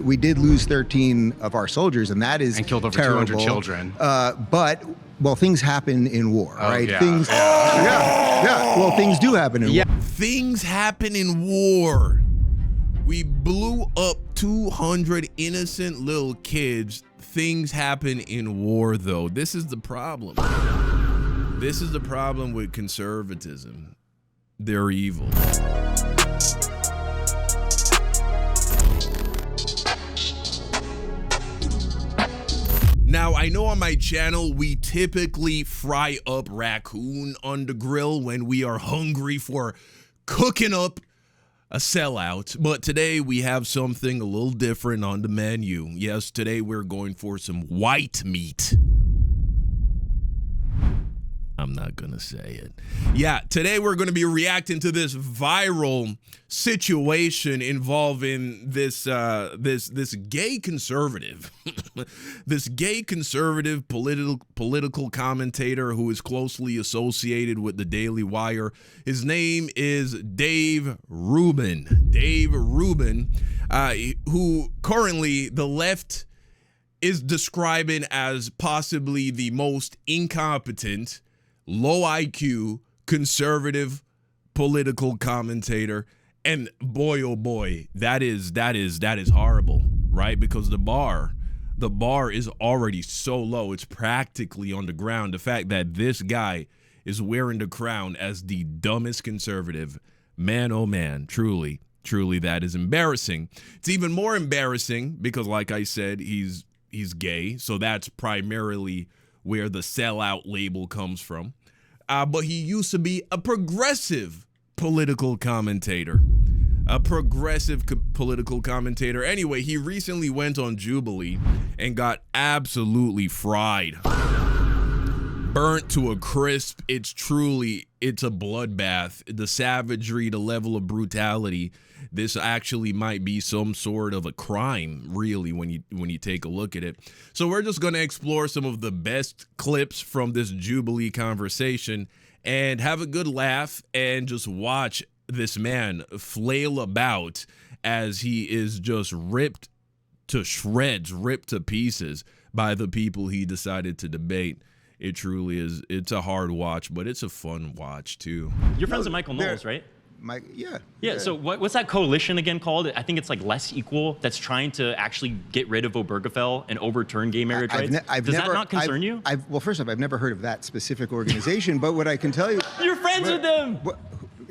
we did lose 13 of our soldiers, and that is and killed over terrible. 200 children. But things happen in war, right? Yeah. Things, yeah. Well, things do happen in war. Things happen in war. We blew up 200 innocent little kids. Things happen in war, though. This is the problem. This is the problem with conservatism. They're evil. Now, I know on my channel, we typically fry up raccoon on the grill when we are hungry for cooking up a sellout, but today we have something a little different on the menu. Yes, today we're going for some white meat. I'm not gonna say it. Yeah, today we're gonna be reacting to this viral situation involving this gay conservative, this gay conservative political commentator who is closely associated with the Daily Wire. His name is Dave Rubin. Dave Rubin, who currently the left is describing as possibly the most incompetent, low IQ, conservative political commentator. And boy, oh boy, that is horrible, right? Because the bar is already so low, it's practically on the ground. The fact that this guy is wearing the crown as the dumbest conservative, man, oh man, truly, that is embarrassing. It's even more embarrassing because, like I said, he's gay, so that's primarily where the sellout label comes from. But he used to be a progressive political commentator. Anyway, he recently went on Jubilee and got absolutely fried. Burnt to a crisp. It's a bloodbath. The savagery, the level of brutality. This actually might be some sort of a crime, really, when you take a look at it. So we're just going to explore some of the best clips from this Jubilee conversation and have a good laugh and just watch this man flail about as he is just ripped to shreds, ripped to pieces by the people he decided to debate. It truly is. It's a hard watch, but it's a fun watch, too. You're friends with Michael Knowles, right? Yeah. So what's that coalition again called? I think it's like Less Equal, that's trying to actually get rid of Obergefell and overturn gay marriage rights. Does that not concern you? Well, first off, I've never heard of that specific organization, but what I can tell you... You're friends with them!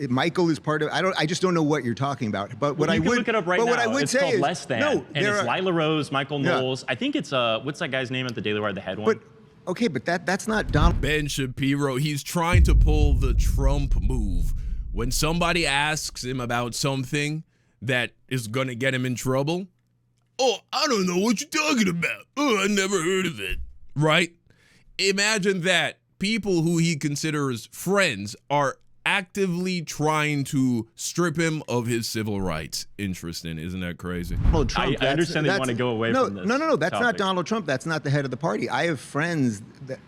Michael is part of... I just don't know what you're talking about. But what you can look it up right now. What I would it's say called is, Less Than. And it's Lila Rose, Michael Knowles. I think it's, what's that guy's name at the Daily Wire, the head one? Okay, but that's not Donald. Ben Shapiro, he's trying to pull the Trump move. When somebody asks him about something that is going to get him in trouble, oh, I don't know what you're talking about. Oh, I never heard of it. Right? Imagine that. People who he considers friends are actively trying to strip him of his civil rights. Interesting. Isn't that crazy? Donald Trump, I understand they want to go away from this. No. That's topic. not Donald Trump. That's not the head of the party. I have friends that...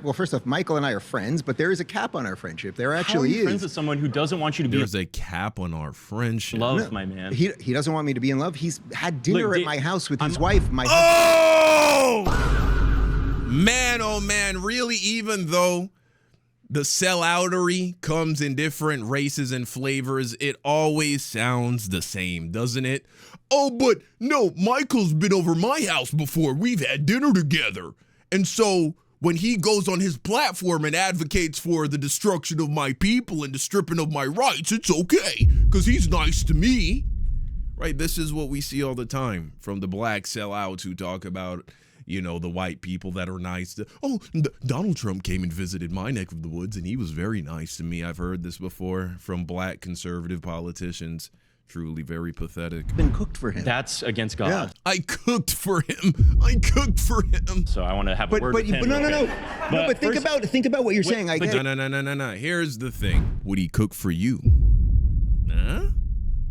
Well, first off, Michael and I are friends, but there is a cap on our friendship. There actually is. How are you friends with someone who doesn't want you to be... There's a cap on our friendship. Love, my man. He doesn't want me to be in love. He's had dinner at my house with his wife. Oh! Man, oh man, really, even though the selloutery comes in different races and flavors, it always sounds the same, doesn't it? Oh, but no, Michael's been over my house before. We've had dinner together. And so when he goes on his platform and advocates for the destruction of my people and the stripping of my rights, it's okay, because he's nice to me. Right? This is what we see all the time from the black sellouts who talk about, you know, the white people that are nice. Donald Trump came and visited my neck of the woods, and he was very nice to me. I've heard this before from black conservative politicians. Truly very pathetic. Been cooked for him. That's against God. Yeah. I cooked for him. So I want to have a word with him. But no. But think about what you're saying. No. Here's the thing. Would he cook for you? Huh?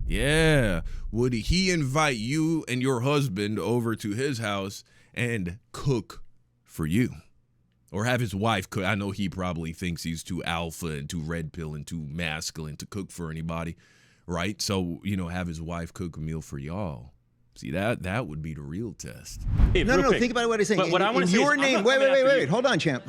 Yeah. Would he invite you and your husband over to his house and cook for you? Or have his wife cook? I know he probably thinks he's too alpha and too red pill and too masculine to cook for anybody. Right? So, you know, have his wife cook a meal for y'all. See, that would be the real test. Hey, no. Think about what I'm saying. But what I want to say your is, name. Wait. Hold on, champ.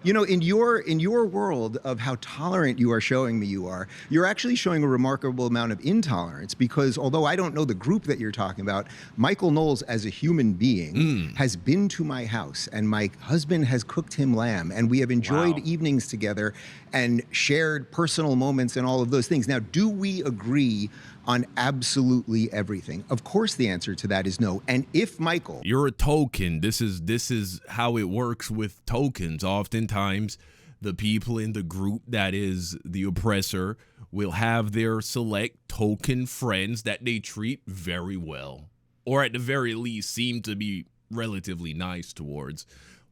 You know, in your world of how tolerant you are showing me you're actually showing a remarkable amount of intolerance, because although I don't know the group that you're talking about, Michael Knowles as a human being has been to my house, and my husband has cooked him lamb, and we have enjoyed evenings together and shared personal moments and all of those things. Now, do we agree on absolutely everything? Of course the answer to that is no. And if Michael... You're a token. This is how it works with tokens. Oftentimes, the people in the group that is the oppressor will have their select token friends that they treat very well, or at the very least seem to be relatively nice towards,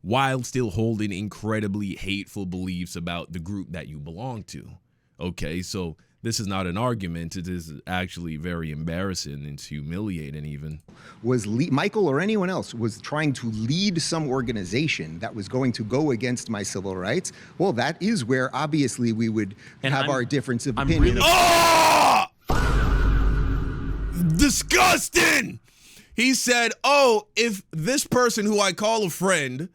while still holding incredibly hateful beliefs about the group that you belong to. Okay, so this is not an argument. It is actually very embarrassing. It's humiliating even. Was Michael or anyone else was trying to lead some organization that was going to go against my civil rights, well, that is where obviously we would have our difference of opinion. Disgusting! He said, oh, if this person who I call a friend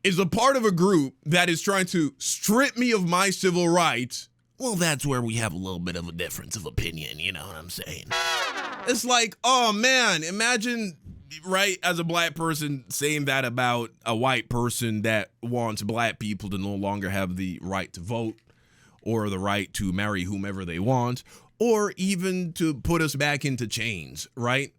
is a part of a group that is trying to strip me of my civil rights, well, that's where we have a little bit of a difference of opinion, you know what I'm saying? It's like, oh man, imagine, right, as a black person saying that about a white person that wants black people to no longer have the right to vote, or the right to marry whomever they want, or even to put us back into chains, right?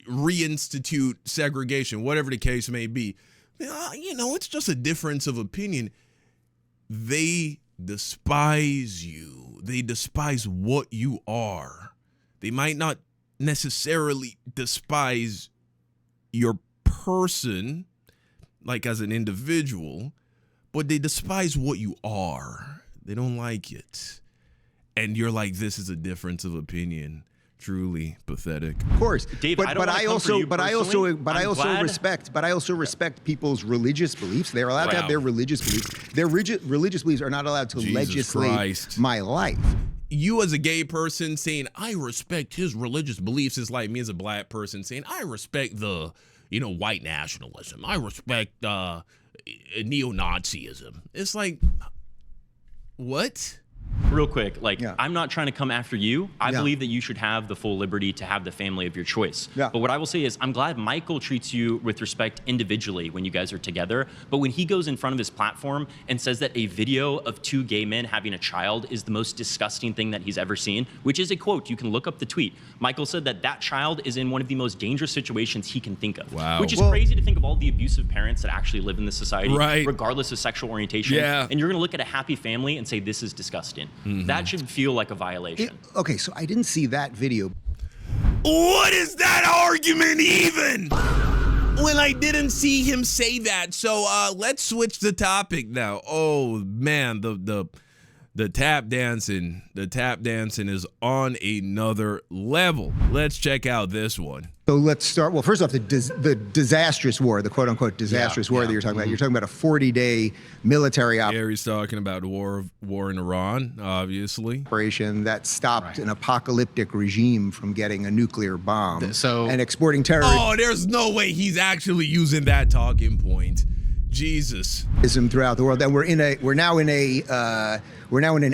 Reinstitute segregation, whatever the case may be. You know, it's just a difference of opinion. They despise you. They despise what you are. They might not necessarily despise your person, like as an individual, but they despise what you are. They don't like it. And you're like, this is a difference of opinion. Truly pathetic. Of course, Dave, but I also respect people's religious beliefs. They're allowed to have their religious beliefs. Their religious beliefs are not allowed to legislate my life. You as a gay person saying I respect his religious beliefs is like me as a black person saying I respect the, white nationalism. I respect neo-Nazism. It's like, what? Real quick, I'm not trying to come after you. I believe that you should have the full liberty to have the family of your choice. But what I will say is I'm glad Michael treats you with respect individually when you guys are together. But when he goes in front of his platform and says that a video of two gay men having a child is the most disgusting thing that he's ever seen, which is a quote, you can look up the tweet. Michael said that that child is in one of the most dangerous situations he can think of. Wow. Which is crazy to think of all the abusive parents that actually live in this society, regardless of sexual orientation. And you're gonna look at a happy family and say this is disgusting. That should feel like a violation. Okay, so I didn't see that video. What is that argument even? When I didn't see him say that. So let's switch the topic now. Oh man, the tap dancing is on another level. Let's check out this one. So let's start. Well, first off, the disastrous war, the quote unquote disastrous war that you're talking about. You're talking about a 40-day military operation. Gary's talking about war in Iran, obviously. Operation that stopped an apocalyptic regime from getting a nuclear bomb and exporting terrorism. Oh, there's no way he's actually using that talking point. Jesus. Throughout the world, and we're now in an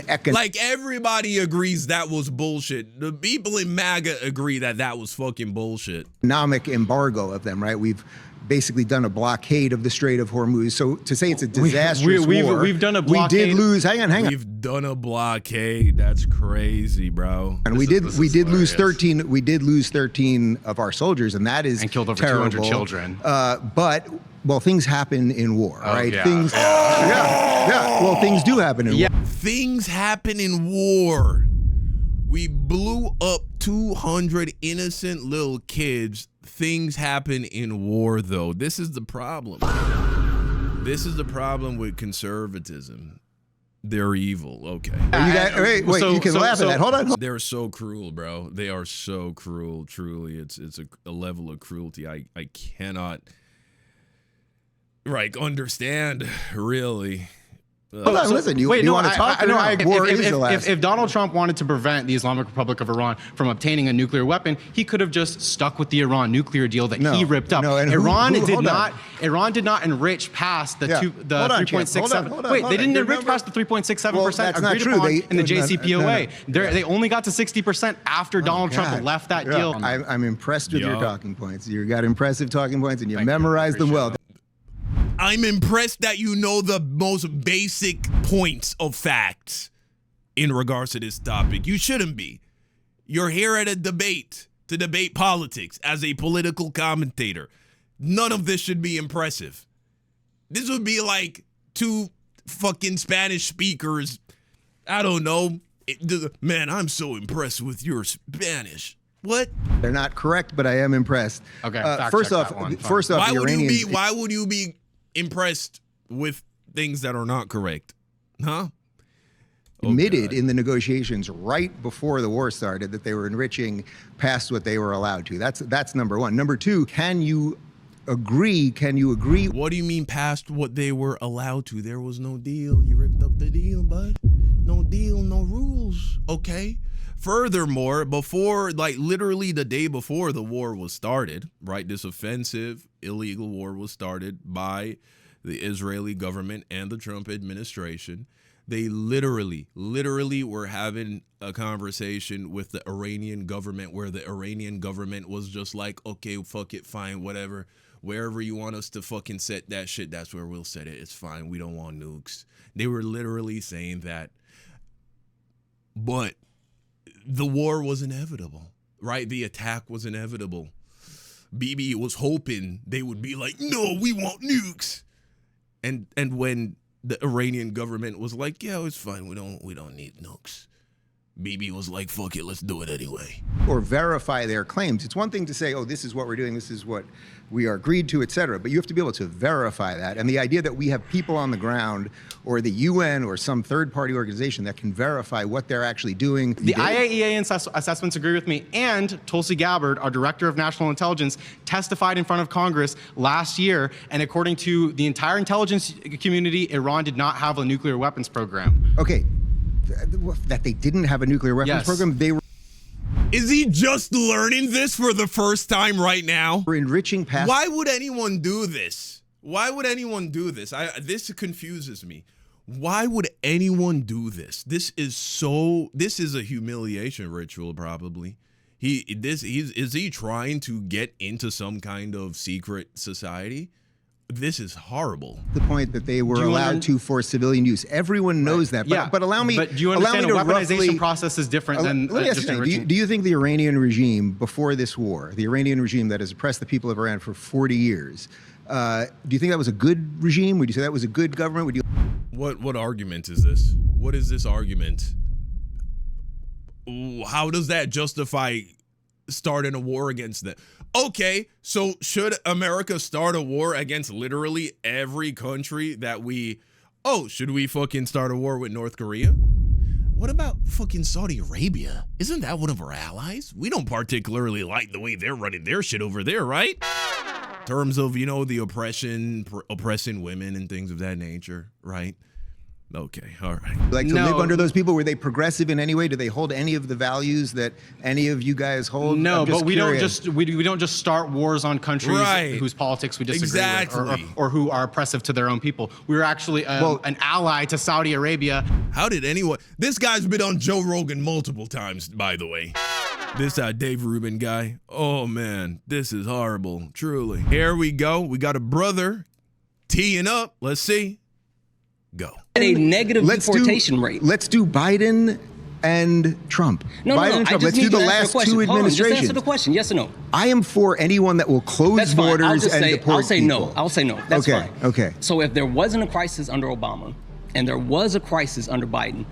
economic. Like everybody agrees that was bullshit. The people in MAGA agree that was fucking bullshit. Economic embargo of them, right? We've basically done a blockade of the Strait of Hormuz. So to say it's a disastrous war, we've done a blockade. We did lose. Hang on. We've done a blockade. That's crazy, bro. And we did lose 13. We did lose 13 of our soldiers, and that is and killed over terrible. 200 children. But things happen in war, right? Things do happen in war. Things happen in war. We blew up 200 innocent little kids. Things happen in war, though. This is the problem. This is the problem with conservatism. They're evil. Okay. You can laugh at that. Hold on. They're so cruel, bro. They are so cruel. Truly, it's a level of cruelty I cannot understand, really. Hold on, listen. You want to talk? If Donald Trump wanted to prevent the Islamic Republic of Iran from obtaining a nuclear weapon, he could have just stuck with the Iran nuclear deal that he ripped up. Iran did not enrich past the 3.67. Wait, they didn't enrich past the 3.67% agreed upon in the JCPOA. They only got to 60% after Donald Trump left that deal. I'm impressed with your talking points. You got impressive talking points, and you memorized them well. I'm impressed that you know the most basic points of facts in regards to this topic. You shouldn't be. You're here at a debate to debate politics as a political commentator. None of this should be impressive. This would be like two fucking Spanish speakers. I don't know. Man, I'm so impressed with your Spanish. What? They're not correct, but I am impressed. Okay. First off, why would you be impressed with things that are not correct? Huh? Admitted in the negotiations right before the war started that they were enriching past what they were allowed to. That's number one. Number two, can you agree? What do you mean past what they were allowed to? There was no deal. You ripped up the deal, bud. No deal, no rules. Okay. Furthermore, before, literally the day before the war was started, right? This offensive, illegal war was started by the Israeli government and the Trump administration. They literally were having a conversation with the Iranian government where the Iranian government was just like, okay, fuck it, fine, whatever. Wherever you want us to fucking set that shit, that's where we'll set it. It's fine. We don't want nukes. They were literally saying that. But the war was inevitable, right? The attack was inevitable. Bibi was hoping they would be like, no, we want nukes. And when the Iranian government was like, yeah, it's fine. We don't need nukes. Bibi was like, fuck it, let's do it anyway. Or verify their claims. It's one thing to say, oh, this is what we're doing, this is what we are agreed to, et cetera. But you have to be able to verify that. And the idea that we have people on the ground or the UN or some third-party organization that can verify what they're actually doing. The IAEA assessments agree with me. And Tulsi Gabbard, our Director of National Intelligence, testified in front of Congress last year. And according to the entire intelligence community, Iran did not have a nuclear weapons program. Okay. That they didn't have a nuclear weapons program. They were. Is he just learning this for the first time right now? We're enriching past. Why would anyone do this? Why would anyone do this? This confuses me. Why would anyone do this? This is a humiliation ritual, probably. Is he trying to get into some kind of secret society? This is horrible. The point that they were allowed to for civilian use. Everyone knows that. But allow me. But do you understand a weaponization process is different than just enriching? Do you think the Iranian regime before this war, the Iranian regime that has oppressed the people of Iran for 40 years, do you think that was a good regime? Would you say that was a good government? Would you? What argument is this? What is this argument? How does that justify starting a war against them? Okay, so should America start a war against literally every country that should we fucking start a war with North Korea? What about fucking Saudi Arabia? Isn't that one of our allies? We don't particularly like the way they're running their shit over there, right? In terms of, the oppressing women and things of that nature, right? Okay, all right. Like to live under those people? Were they progressive in any way? Do they hold any of the values that any of you guys hold? No, but we don't just start wars on countries whose politics we disagree with or who are oppressive to their own people. We're actually an ally to Saudi Arabia. How did anyone? This guy's been on Joe Rogan multiple times, by the way. This Dave Rubin guy. Oh man, this is horrible. Truly. Here we go. We got a brother teeing up. Let's see. Go. A negative deportation rate. Let's do Biden and Trump. Biden and Trump. Let's do the last two administrations. Just answer the question. Yes or no? I am for anyone that will close borders and deport I'll say people. no. I'll say no. That's fine. Okay. So if there wasn't a crisis under Obama and there was a crisis under Biden,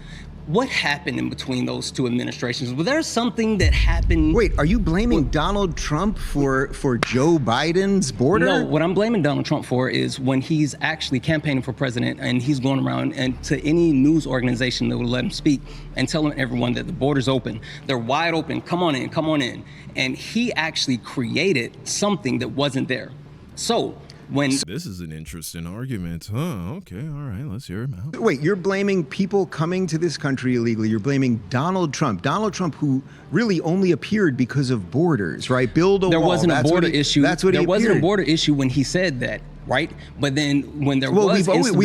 what happened in between those two administrations? Was there something that happened? Wait, are you blaming Donald Trump for Joe Biden's border? No, what I'm blaming Donald Trump for is when he's actually campaigning for president and he's going around and to any news organization that will let him speak and telling everyone that the border's open. They're wide open. Come on in. Come on in. And he actually created something that wasn't there. So when this is an interesting argument. Huh? Okay, all right, let's hear him out. Wait, you're blaming people coming to this country illegally. You're blaming Donald Trump. Donald Trump, who really only appeared because of borders, right? Build a wall. There wasn't a border issue. That's what he appeared. There wasn't a border issue when he said that. Right, but then when there was instability,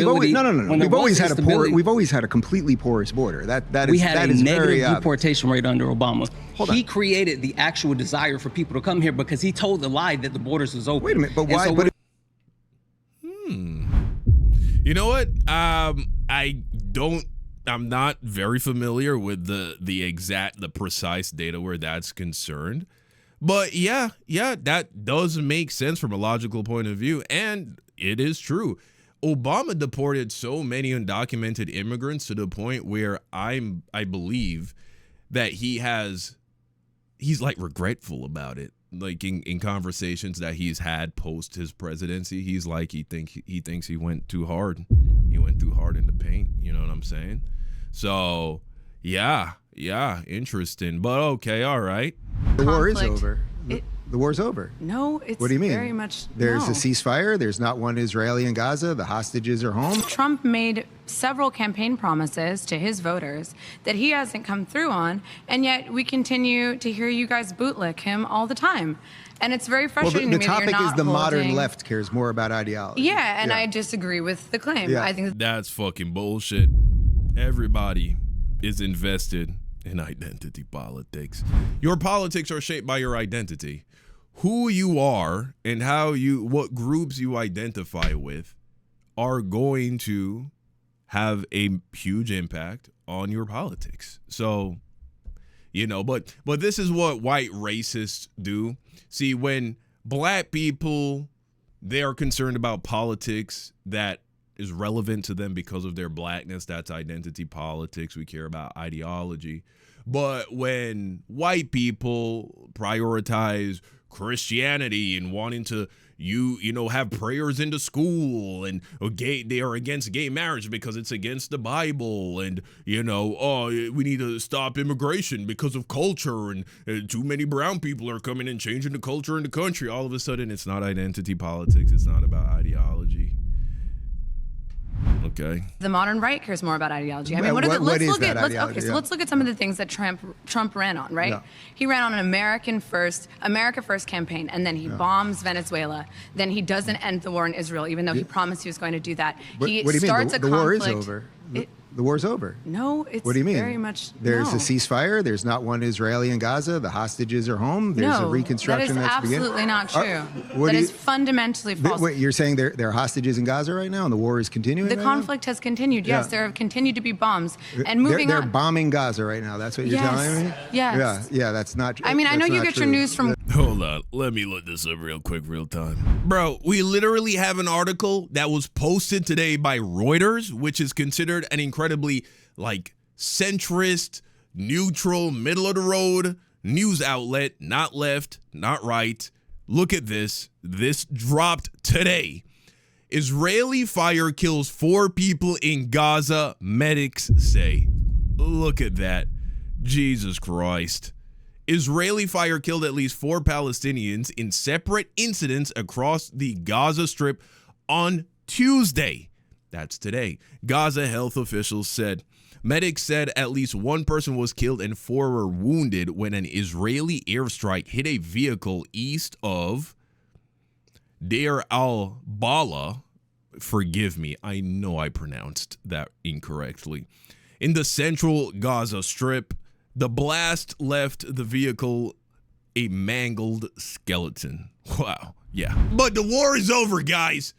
we've always had a completely porous border. We had a negative deportation rate under Obama. He created the actual desire for people to come here because he told the lie that the borders was open. Wait a minute, but why? You know what? I'm not very familiar with the precise data where that's concerned. But yeah, that does make sense from a logical point of view, and it is true. Obama deported so many undocumented immigrants to the point where I believe that he's like regretful about it. Like in conversations that he's had post his presidency, he's like he thinks he went too hard. He went too hard in the paint. You know what I'm saying? So yeah, interesting. But okay, all right. The war is over. The war's over. No, it's what do you mean? Very much. There's a ceasefire. There's not one Israeli in Gaza. The hostages are home. Trump made several campaign promises to his voters that he hasn't come through on, and yet we continue to hear you guys bootlick him all the time. And it's very frustrating to me that you're not the topic is the modern left cares more about ideology. Yeah, and I disagree with the claim. Yeah. I think that's fucking bullshit. Everybody is invested in identity politics. Your politics are shaped by your identity. Who you are and what groups you identify with are going to have a huge impact on your politics. So, but this is what white racists do. See, when black people, they are concerned about politics that is relevant to them because of their blackness, that's identity politics. We care about ideology. But when white people prioritize Christianity and wanting to have prayers in the school, and they are against gay marriage because it's against the Bible, and we need to stop immigration because of culture, and too many brown people are coming and changing the culture in the country. All of a sudden, it's not identity politics. It's not about ideology. Okay. The modern right cares more about ideology. I mean, let's look at some of the things that Trump ran on, right? Yeah. He ran on an America First campaign, and then he bombs Venezuela. Then he doesn't end the war in Israel, even though he promised he was going to do that. What do you mean? The war is over. The war's over. No, it's what do you mean? Very much. There's a ceasefire. There's not one Israeli in Gaza. The hostages are home. There's a reconstruction that's beginning. That is absolutely not true. That is fundamentally false. Wait, you're saying there are hostages in Gaza right now, and the war is continuing? The conflict has continued. Yes, there have continued to be bombs. And moving on. They're bombing Gaza right now. That's what you're telling me? Yes. Yeah, that's not true. I mean, I know you get your news from. Hold on. Let me look this up real quick, real time. Bro, we literally have an article that was posted today by Reuters, which is considered an incredibly centrist, neutral, middle of the road news outlet, not left, not right. Look at this. This dropped today. Israeli fire kills 4 people in Gaza, medics say. Look at that. Jesus Christ. Israeli fire killed at least 4 Palestinians in separate incidents across the Gaza Strip on Tuesday. That's today. Gaza health officials said. Medics said at least 1 person was killed and 4 were wounded when an Israeli airstrike hit a vehicle east of Deir al-Bala. Forgive me, I know I pronounced that incorrectly. In the central Gaza Strip, the blast left the vehicle a mangled skeleton. Wow, yeah. But the war is over, guys.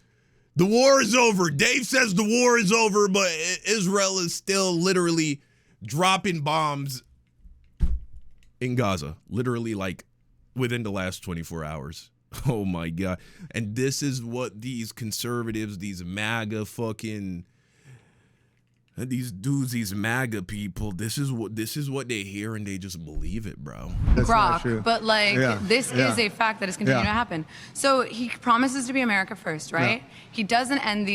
The war is over. Dave says the war is over, but Israel is still literally dropping bombs in Gaza. Literally, within the last 24 hours. Oh, my God. And this is what these conservatives, these MAGA fucking... These dudes, these MAGA people, this is what they hear and they just believe it, bro. Grok, but this is a fact that is continuing to happen. So he promises to be America first, right? Yeah. He doesn't end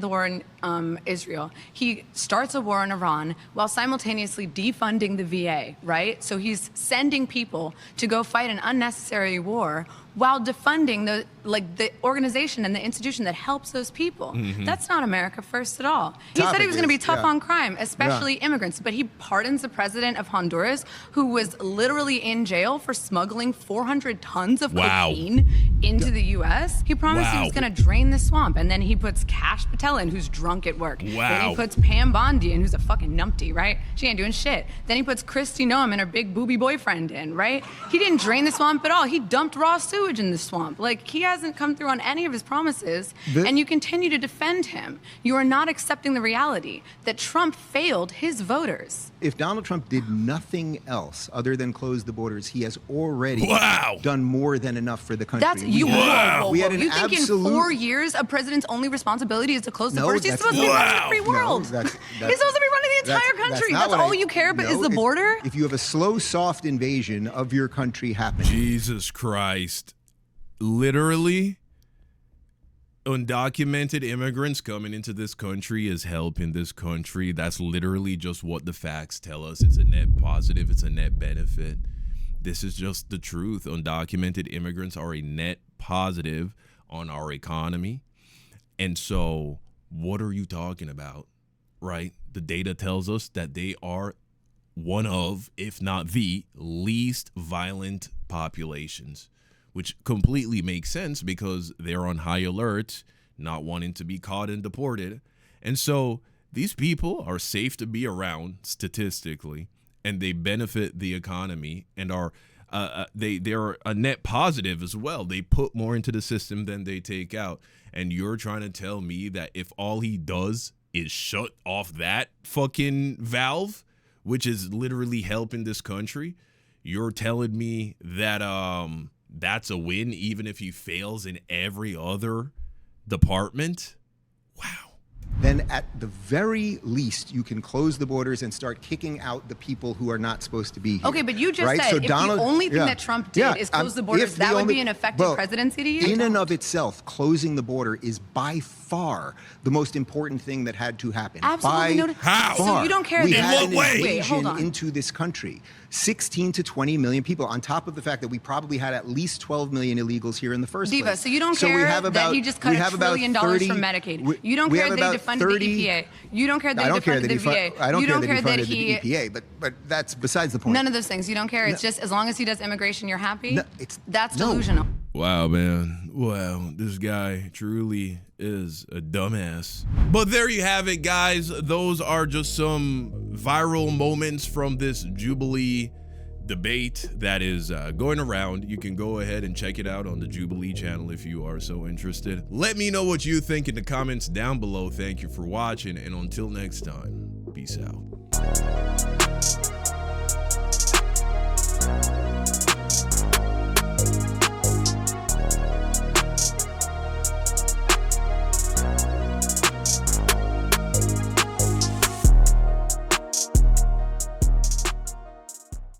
the war in Israel. He starts a war in Iran while simultaneously defunding the VA, right? So he's sending people to go fight an unnecessary war while defunding the organization and the institution that helps those people. That's not America first at all. He said he was going to be tough on crime, especially immigrants, but he pardons the president of Honduras, who was literally in jail for smuggling 400 tons of cocaine into the U.S. He promised he was going to drain the swamp, and then he puts Kash Patel in, who's drunk at work. Then he puts Pam Bondi in, who's a fucking numpty, right? She ain't doing shit. Then he puts Kristi Noem and her big booby boyfriend in, right? He didn't drain the swamp at all. He dumped raw sewage in the swamp. Like, he hasn't come through on any of his promises, and you continue to defend him. You are not accepting the reality that Trump failed his voters. If Donald Trump did nothing else other than close the borders, he has already done more than enough for the country. That's you. We had an think in 4 years a president's only responsibility is to close the borders? He's supposed to be running the free world. He's supposed to be running the entire country. That's all you care about is the border? If you have a slow, soft invasion of your country happening. Jesus Christ. Literally, undocumented immigrants coming into this country is helping this country. That's literally just what the facts tell us. It's a net positive. It's a net benefit. This is just the truth. Undocumented immigrants are a net positive on our economy. And so what are you talking about, right? The data tells us that they are one of, if not the least violent populations, which completely makes sense because they're on high alert, not wanting to be caught and deported. And so these people are safe to be around statistically, and they benefit the economy and are they're a net positive as well. They put more into the system than they take out. And you're trying to tell me that if all he does is shut off that fucking valve, which is literally helping this country, you're telling me that that's a win even if he fails in every other department? Wow. Then at the very least, you can close the borders and start kicking out the people who are not supposed to be here. Okay, but you just said if the only thing that Trump did is close the borders, that would be an effective presidency to you? In and of itself, closing the border is by far the most important thing that had to happen. Absolutely. How? So you don't care that... We had an invasion into this country. 16 to 20 million people, on top of the fact that we probably had at least 12 million illegals here in the first place. So you don't care that he just cut $1 trillion from Medicaid. You don't care that he defunded the EPA. You don't care that he defunded the VA. I don't care that he defunded the EPA, but that's besides the point. None of those things. You don't care. It's just as long as he does immigration, you're happy? That's delusional. Wow, man. Wow, this guy truly is a dumbass. But there you have it, guys. Those are just some viral moments from this Jubilee debate that is going around. You can go ahead and check it out on the Jubilee channel if you are so interested. Let me know what you think in the comments down below. Thank you for watching, and until next time, peace out.